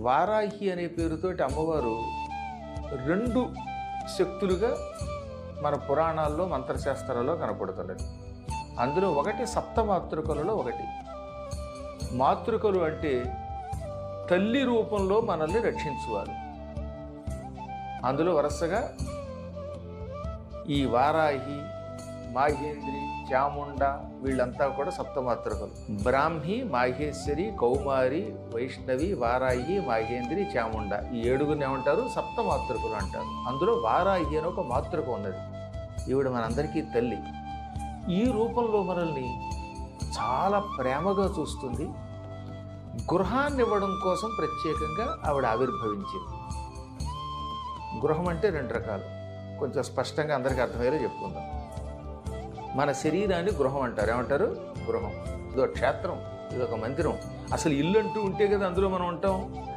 వారాహి అనే పేరుతోటి అమ్మవారు రెండు శక్తులుగా మన పురాణాల్లో మంత్రశాస్త్రాల్లో కనపడుతున్నది. అందులో ఒకటి సప్తమాతృకలలో ఒకటి. మాతృకలు అంటే తల్లి రూపంలో మనల్ని రక్షించువాలి. అందులో వరుసగా ఈ వారాహి, మాహేంద్రి, చాముండ వీళ్ళంతా కూడా సప్తమాతృకలు. బ్రాహ్మి, మాహేశ్వరి, కౌమారి, వైష్ణవి, వారాహి, మాహేంద్రి, చాముండ ఈ ఏడుగురిని ఏమంటారు? సప్తమాతృకలు అంటారు. అందులో వారాహి అని ఒక మాతృక ఉన్నది. ఈవిడ మనందరికీ తల్లి. ఈ రూపంలో మనల్ని చాలా ప్రేమగా చూస్తుంది. గృహాన్ని ఇవ్వడం కోసం ప్రత్యేకంగా ఆవిడ ఆవిర్భవించింది. గృహం అంటే రెండు రకాలు, కొంచెం స్పష్టంగా అందరికీ అర్థమయ్యేలా చెప్పుకుందాం. మన శరీరాన్ని గృహం అంటారు. ఏమంటారు? గృహం. ఇదొక క్షేత్రం, ఇదొక మందిరం. అసలు ఇల్లు అంటూ ఉంటే కదా అందులో మనం ఉంటాం.